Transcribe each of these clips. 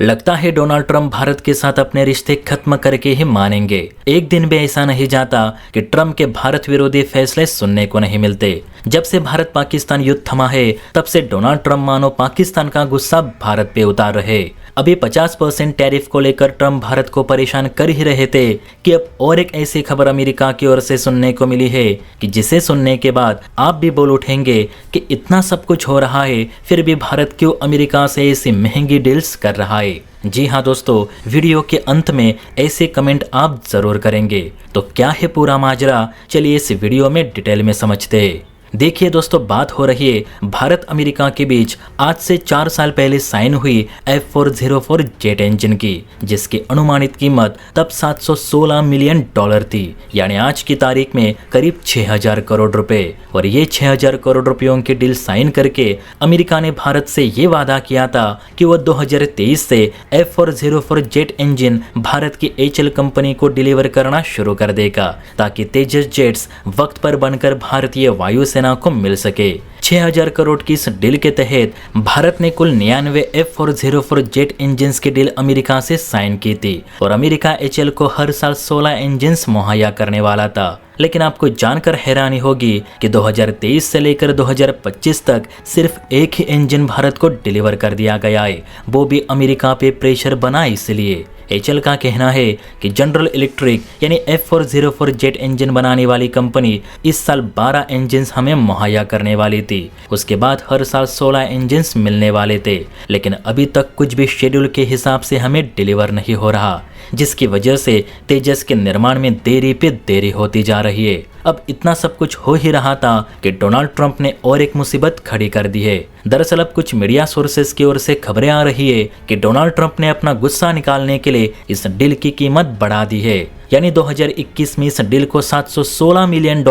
लगता है Donald Trump Bharat के साथ अपने रिश्ते खत्म करके ही मानेंगे। एक दिन भी ऐसा नहीं जाता कि ट्रंप के भारत विरोधी फैसले सुनने को नहीं मिलते। जब से भारत पाकिस्तान युद्ध थमा है तब से डोनाल्ड ट्रंप मानो पाकिस्तान का गुस्सा भारत पे उतार रहे। अभी 50% टैरिफ को लेकर ट्रंप भारत को परेशान कर ही रहे थे कि अब और एक ऐसी खबर अमेरिका की ओर से सुनने को मिली है कि जिसे सुनने के बाद आप भी बोल उठेंगे कि इतना सब कुछ हो रहा है फिर भी भारत क्यों अमेरिका से ऐसी महंगी डील्स कर रहा है। जी हाँ दोस्तों, वीडियो के अंत में ऐसे कमेंट आप जरूर करेंगे। तो क्या है पूरा माजरा, चलिए इस वीडियो में डिटेल में समझते हैं। देखिए दोस्तों, बात हो रही है भारत अमेरिका के बीच आज से 4 साल पहले साइन हुई F404 जेट इंजन की, जिसकी अनुमानित कीमत तब $716 मिलियन थी, यानी आज की तारीख में करीब 6000 करोड़ रुपए। और ये 6000 करोड़ रुपयों की डील साइन करके अमेरिका ने भारत से ये वादा किया था कि वह 2023 से F404 जेट इंजन भारत की HAL कंपनी को डिलीवर करना शुरू कर देगा, ताकि तेजस जेट्स वक्त पर बनकर भारतीय वायुसेना को मिल सके। 6000 करोड़ की इस डील के तहत भारत ने कुल 99 F404 जेट इंजन्स की डील अमेरिका से साइन की थी और अमेरिका HAL को हर साल 16 इंजन्स मुहैया करने वाला था। लेकिन आपको जानकर हैरानी होगी कि 2023 से लेकर 2025 तक सिर्फ एक ही इंजन भारत को डिलीवर कर दिया गया है, वो भी अमेरिका पे प्रेशर बना इसलिए। HAL का कहना है कि जनरल इलेक्ट्रिक यानी F404 जेट इंजन बनाने वाली कंपनी इस साल 12 इंजन्स हमें मुहैया करने वाली थी, उसके बाद हर साल 16 इंजन्स मिलने वाले थे, लेकिन अभी तक कुछ भी शेड्यूल के हिसाब से हमें डिलीवर नहीं हो रहा, जिसकी वजह से तेजस के निर्माण में देरी पे देरी होती जा रही है। अब इतना सब कुछ हो ही रहा था कि डोनाल्ड ट्रंप ने और एक मुसीबत खड़ी कर दी है। दरअसल अब कुछ मीडिया सोर्सेस की ओर से खबरें आ रही है कि डोनाल्ड ट्रंप ने अपना गुस्सा निकालने के लिए इस डील की कीमत बढ़ा दी है। यानी 2021 में इस डील को $716 मिलियन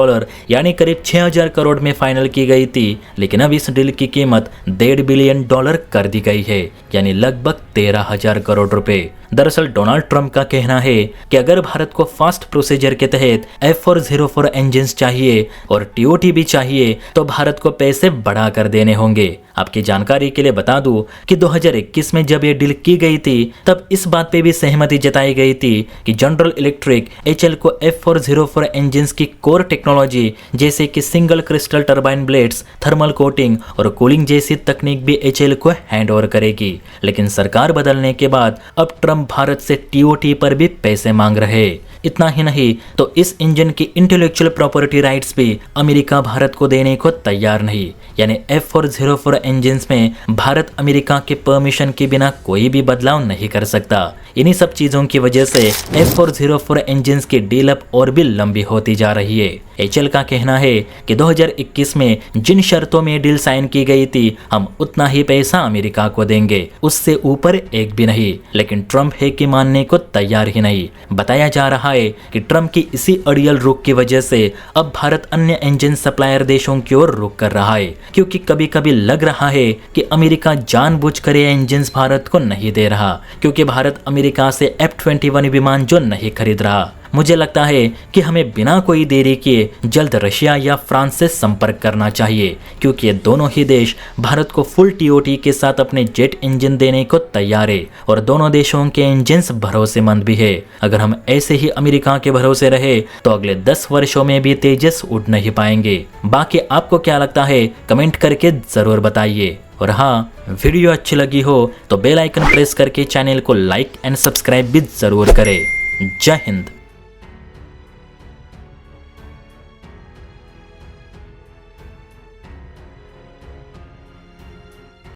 यानी करीब 6000 करोड़ में फाइनल की गई थी, लेकिन अब इस डील की कीमत $1.5 बिलियन कर दी गई है, यानी लगभग 13000 करोड़ रुपए। दरअसल डोनाल्ड ट्रंप का कहना है कि अगर भारत को फास्ट प्रोसीजर के तहत F404 इंजन्स चाहिए और TOT भी चाहिए तो भारत को पैसे बढ़ा कर देने होंगे। आपकी जानकारी के लिए बता दूं कि 2021 में जब ये डील की गई थी तब इस बात पे भी सहमति जताई गई थी कि जनरल इलेक्ट्रिक HAL को F404 इंजन्स की कोर टेक्नोलॉजी जैसे कि single crystal turbine blades, thermal coating और कूलिंग जैसी तकनीक भी HAL को हैंड ओवर करेगी। लेकिन सरकार बदलने के बाद अब ट्रंप भारत से TOT पर भी पैसे मांग रहे। इतना ही नहीं तो इस इंजन की इंटेलेक्चुअल प्रॉपर्टी राइट्स भी अमेरिका भारत को देने को तैयार नहीं, यानी F404 इंजन्स में भारत अमेरिका के परमिशन के बिना कोई भी बदलाव नहीं कर सकता। इन्हीं सब चीजों की वजह से F404 इंजन्स की डील अब और भी लंबी होती जा रही है। HAL का कहना है कि 2021 में जिन शर्तों में डील साइन की गई थी हम उतना ही पैसा अमेरिका को देंगे, उससे ऊपर एक भी नहीं। लेकिन ट्रंप है कि मानने को तैयार ही नहीं। बताया जा रहा है कि ट्रंप की इसी अड़ियल रुख की वजह से अब भारत अन्य इंजन सप्लायर देशों की ओर रुख कर रहा है, क्योंकि कभी कभी लग रहा है कि अमेरिका जानबूझकर ये इंजन्स भारत को नहीं दे रहा, क्योंकि भारत अमेरिका से F-21 विमान जो नहीं खरीद रहा। मुझे लगता है कि हमें बिना कोई देरी किए जल्द रशिया या फ्रांस से संपर्क करना चाहिए, क्योंकि ये दोनों ही देश भारत को फुल TOT के साथ अपने जेट इंजन देने को तैयार है और दोनों देशों के इंजन्स भरोसेमंद भी है। अगर हम ऐसे ही अमेरिका के भरोसे रहे तो अगले 10 वर्षों में भी तेजस उड़ नहीं पाएंगे। बाकी आपको क्या लगता है कमेंट करके जरूर बताइए। और हाँ, वीडियो अच्छी लगी हो तो बेल आइकन प्रेस करके चैनल को लाइक एंड सब्सक्राइब भी जरूर करें। जय हिंद।